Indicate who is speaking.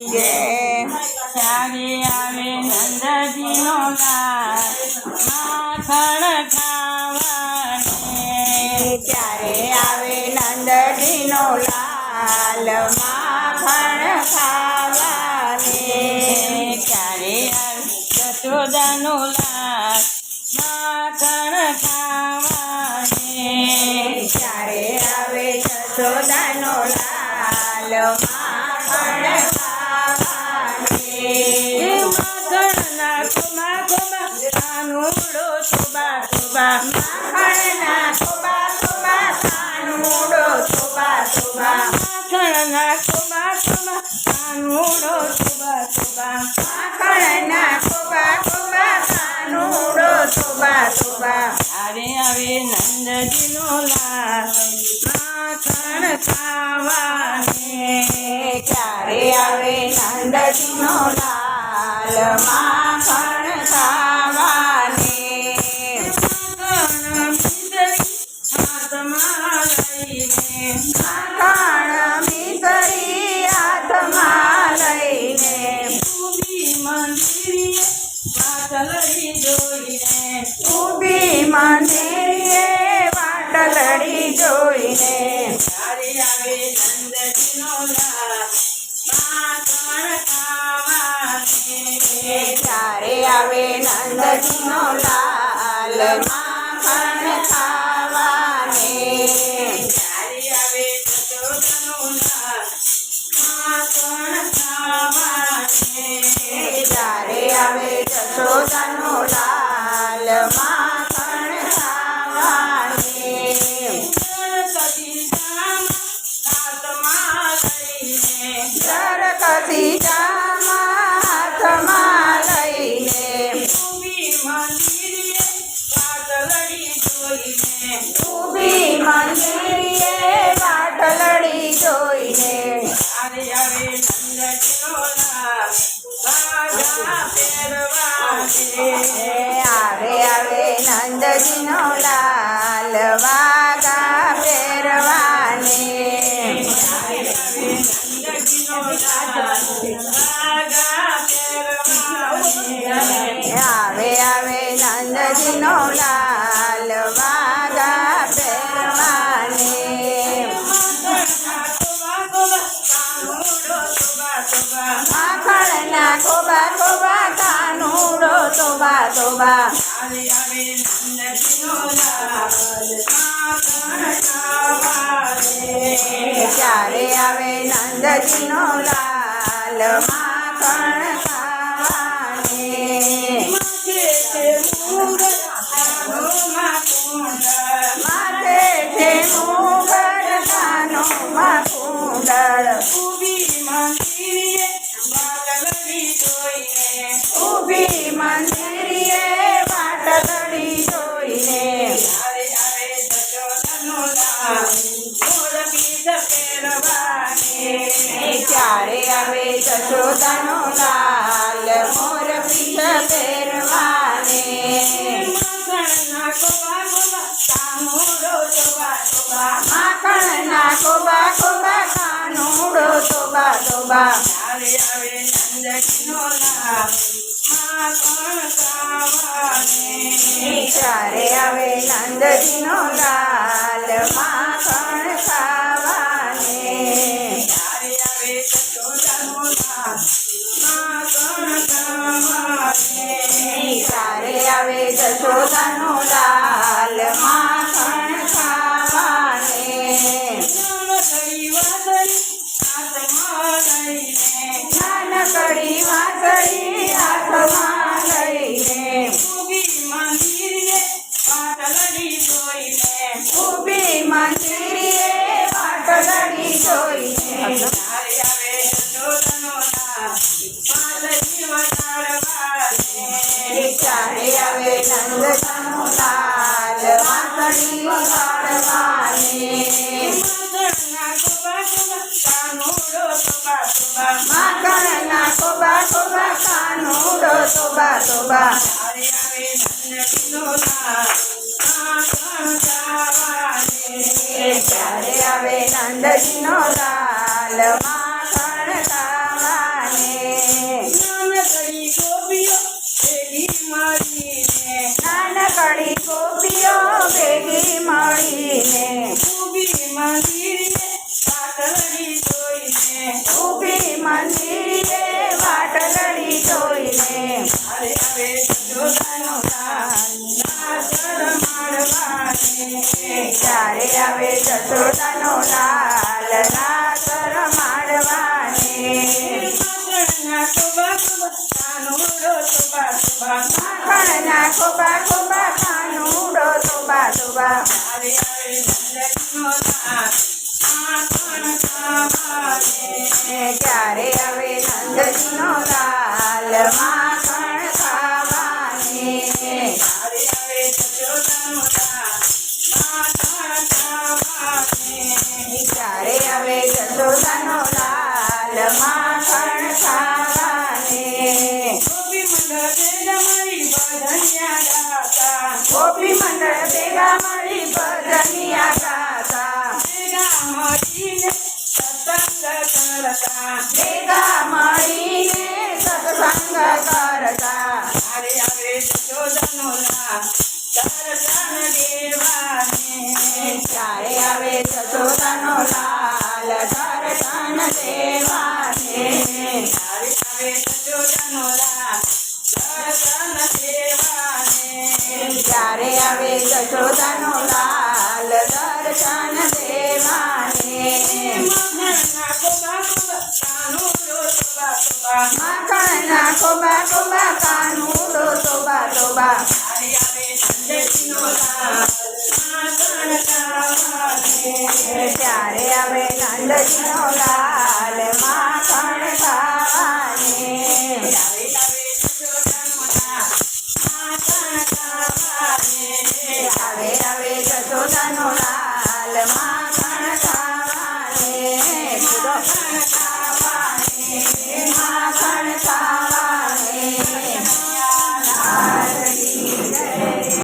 Speaker 1: ત્યારે આવે નંદજીનો લાલ માખણ ખાવાને
Speaker 2: ત્યારે આવે નંદજીનો લાલ માખણ ખાવાને
Speaker 1: ત્યારે આવે યશોદાનો લાલ માખણ ખાવાને
Speaker 2: ત્યારે આવે યશોદાનો લાલ માખણ
Speaker 1: માખણના ખોબા ખોબા કાનુડો થોબા થોબા
Speaker 2: માખણના ખોબા ખોબા કાનુડો થોબા થોબા
Speaker 1: માખણના ખોબા ખોબા કાનુડો થોબા થોબા
Speaker 2: માખણના ખોબા ખોબા કાનુડો થોબા થોબા
Speaker 1: ત્યારે આવે નંદજીનો લાલ માખણ ખાવાને
Speaker 2: ત્યારે આવે નંદજીનો લાલ માખણ ખાવાને
Speaker 1: હાથમાં લઈને
Speaker 2: માખણ મિસરી હાથમાં લઈને
Speaker 1: ઊભી મંદિરે પાટલડી જોઈને
Speaker 2: ઊભી મંદિરે વાટલડી જોઈને
Speaker 1: ત્યારે આવે નંદજીનો લાલ માખણ ખાવાને
Speaker 2: ત્યારે આવે નંદજીનો લાલ માખણ ખાવાને
Speaker 1: ત્યારે આવે યશોદાનો લાલ માખણ ખાવાને
Speaker 2: ત્યારે આવે યશોદાનો લાલ માખણ ખાવાને
Speaker 1: સરકતી જામાં હાથમાં લઈને
Speaker 2: ઊભી મંદિરે
Speaker 1: ઊભી મંદિરે પાટલડી જોઈને
Speaker 2: ત્યારે
Speaker 1: આવે નંદજીનો લાલ વાઘા પહેરવાને
Speaker 2: આવે નંદજીનો લાલ વાઘા પહેરવાને આવે નંદજીનો લાલ વાઘા પહેરવાને માખણના ખોબા ખોબા કાનુડો તોબા તોબા ત્યારે આવે નંદજીનો લાલ માખણ ખાવાને માથે છે મુગટ કાનોમાં કુંડળ ઊભી મંદિરે વાટલડી જોઈને ત્યારે આવે યશોદાનો લાલ મોર પીઠ પહેરવાને માખણના ખોબા ખોબા કાનુડો તોબા તોબા
Speaker 1: ત્યારે આવે નંદજીનો લાલ માખણ ખાવાને
Speaker 2: ત્યારે આવે નંદજીનો લાલ માખણ ખાવાને
Speaker 1: ત્યારે આવે યશોદાનો લાલ માખણ ખાવાને
Speaker 2: ત્યારે આવે યશોદાનો લાલ માખણ ખાવાને નાનકડી વાસળી હાથમાં લઈને ઊભી મંદિરે વાટલડી જોઈને ત્યારે આવે નંદજીનો લાલ વાસળી વગાડવાને માખણના ખોબા ખોબા કાનુડો તોબા તોબા ત્યારે આવે નંદજીનો લાલ માખણ ખાવાને ખોબા ખોબા કાનુડો તોબા તોબા
Speaker 1: ત્યારે આવે નંદજીનો લાલ માખણ ખાવાને.
Speaker 2: ત્યારે આવે નંદજીનો લાલ માખણ ખાવાને.
Speaker 1: ત્યારે આવે જશોદાનો લાલ માખણ ખાવાને.
Speaker 2: ત્યારે આવે જશોદાનો લાલ માખણ ખાવાને.
Speaker 1: ગોપી મંડળ ભેગા મળી ભજનિયા ગાતા.
Speaker 2: ગોપી મંડળ ભેગા મળીને સત્સંગ કરતા.
Speaker 1: ત્યારે આવે જશોદાનો લાલ દર્શન દેવાને.
Speaker 2: ત્યારે આવે જશોદાનો લાલ દર્શન દેવાને.
Speaker 1: ત્યારે આવે જશોદાનો લાલ દર્શન દેવાને.
Speaker 2: ત્યારે આવે જશોદાનો લાલ દર્શન દેવાને.
Speaker 1: મખણના ગોબા ગોબા કાનુડો તોબા તોબા.
Speaker 2: માખણના ખોબા ખોબા કાનુડો તોબા તોબા.
Speaker 1: ત્યારે આવે નંદજીનો લાલ માખણ ખાવાને.
Speaker 2: ત્યારે આવે નંદજીનો લાલ માખણ ખાવાને.
Speaker 1: ત્યારે આવે જશોદાનો લાલ માખણ ખાવાને.
Speaker 2: આવે આવે જશોદાનો લાલ માખણ ખાવાને.
Speaker 1: માખણ